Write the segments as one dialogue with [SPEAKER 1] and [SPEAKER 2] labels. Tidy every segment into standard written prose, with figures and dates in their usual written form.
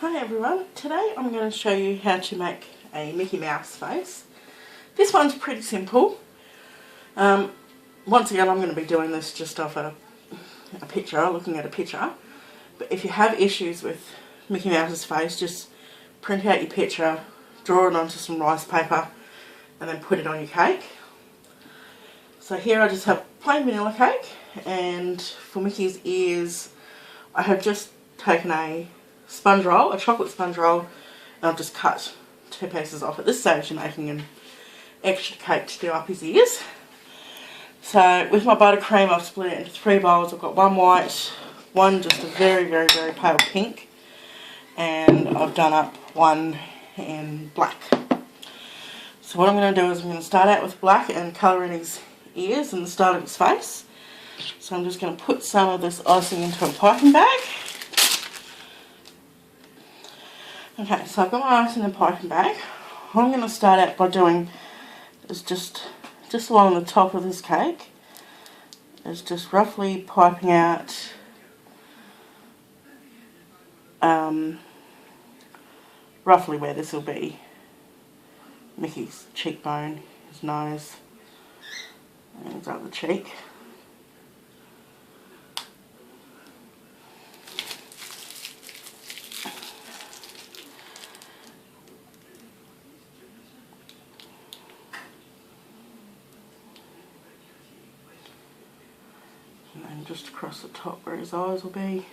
[SPEAKER 1] Hi everyone, today I'm going to show you how to make a Mickey Mouse face. This one's pretty simple. Once again I'm going to be doing this just off a picture, looking at a picture. But if you have issues with Mickey Mouse's face, just print out your picture, draw it onto some rice paper and then put it on your cake. So here I just have plain vanilla cake, and for Mickey's ears I have just taken a sponge roll, a chocolate sponge roll, and I've just cut 2 pieces off. At this stage you're making an extra cake to do up his ears. So with my buttercream I've split it into 3 bowls. I've got one white, one just a very pale pink, and I've done up one in black. So what I'm going to do is I'm going to start out with black and colour in his ears and the start of his face. So I'm just going to put some of this icing into a piping bag. Okay, so I've got my ice in the piping bag. What I'm going to start out by doing is just along the top of this cake, is just roughly piping out roughly where this will be Mickey's cheekbone, his nose, and his other cheek. And then just across the top where his eyes will be.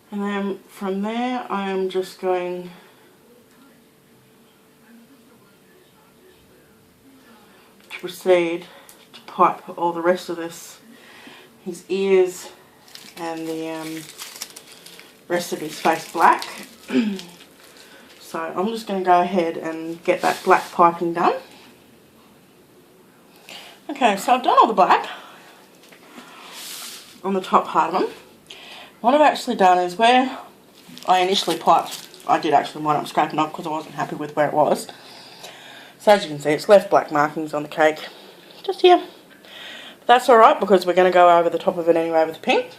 [SPEAKER 1] And then from there I am just going to proceed to pipe all the rest of this, his ears and the rest of his face black. So I'm just going to go ahead and get that black piping done. Okay, so I've done all the black on the top part of them. What I've actually done is where I initially piped, I did actually wind up scraping off because I wasn't happy with where it was. So as you can see, it's left black markings on the cake, just here. But that's alright because we're going to go over the top of it anyway with the pink.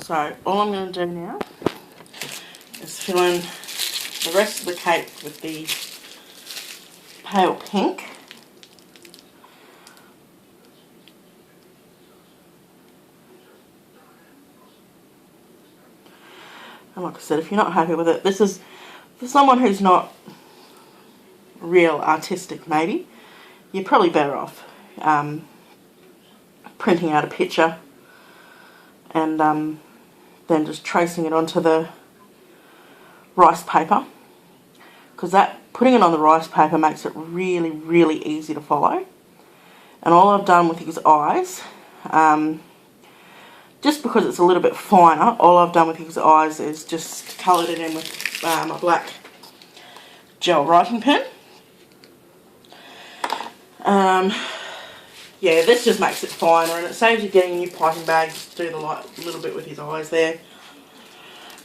[SPEAKER 1] So all I'm going to do now is fill in the rest of the cake with the pale pink. And like I said, if you're not happy with it, this is for someone who's not real artistic maybe, you're probably better off printing out a picture and then just tracing it onto the rice paper, because that putting it on the rice paper makes it really easy to follow. And all I've done with his eyes, just because it's a little bit finer, all I've done with his eyes is just coloured it in with a black gel writing pen. Yeah, this just makes it finer and it saves you getting a new piping bag to do the little bit with his eyes there.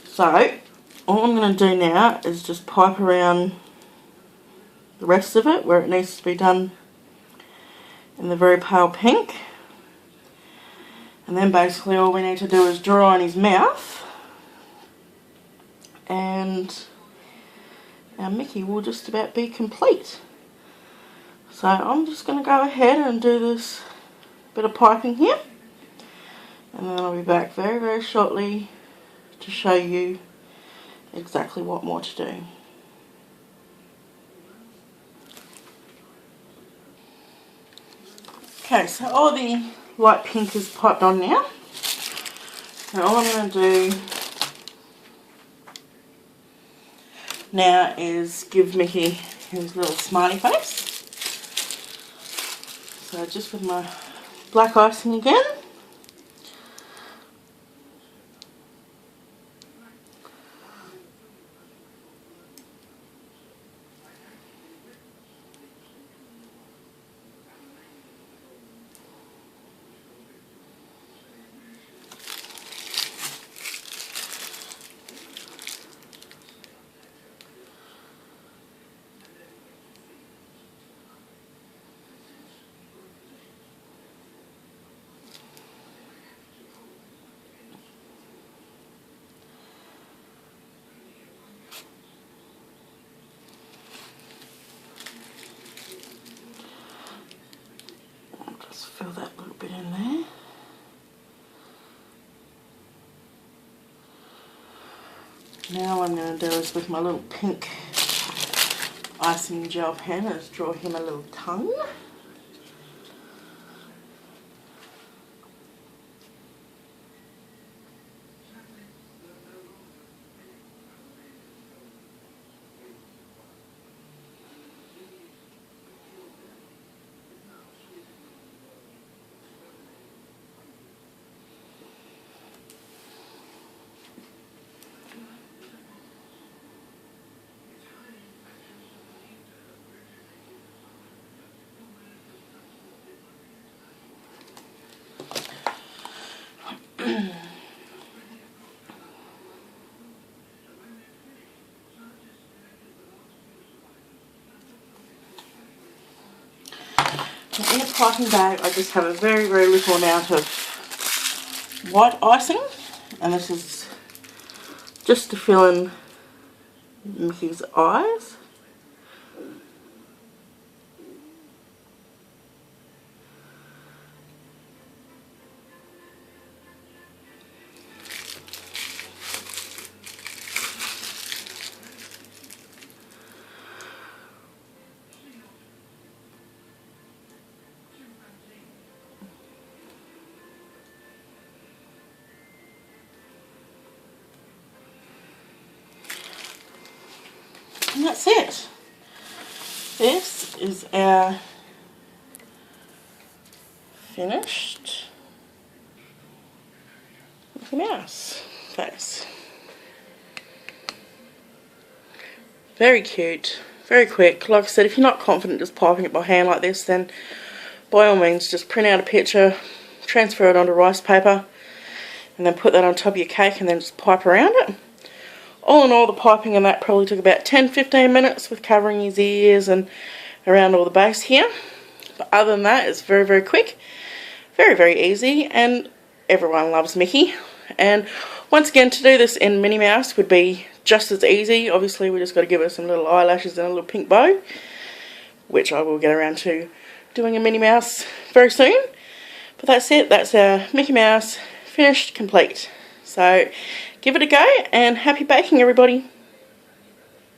[SPEAKER 1] So, all I'm going to do now is just pipe around the rest of it where it needs to be done in the very pale pink. And then basically all we need to do is draw on his mouth and our Mickey will just about be complete. So I'm just going to go ahead and do this bit of piping here, and then I'll be back very shortly to show you exactly what more to do. Okay, so all the light pink is piped on now. Now all I'm going to do now is give Mickey his little smiley face. So just with my black icing again. bit in there. Now what I'm going to do is with my little pink icing gel pen is draw him a little tongue. In a piping bag, I just have a very, very little amount of white icing, and this is just to fill in Mickey's eyes. And that's it. This is our finished Mickey Mouse face. Very cute, very quick. Like I said, if you're not confident just piping it by hand like this, then by all means just print out a picture, transfer it onto rice paper, and then put that on top of your cake and then just pipe around it. All in all, the piping and that probably took about 10-15 minutes with covering his ears and around all the base here. But other than that, it's very, very quick, very, very easy, and everyone loves Mickey. And once again, to do this in Minnie Mouse would be just as easy. Obviously, we just got to give her some little eyelashes and a little pink bow, which I will get around to doing a Minnie Mouse very soon. But that's it. That's our Mickey Mouse finished, complete. So give it a go, and happy baking, everybody.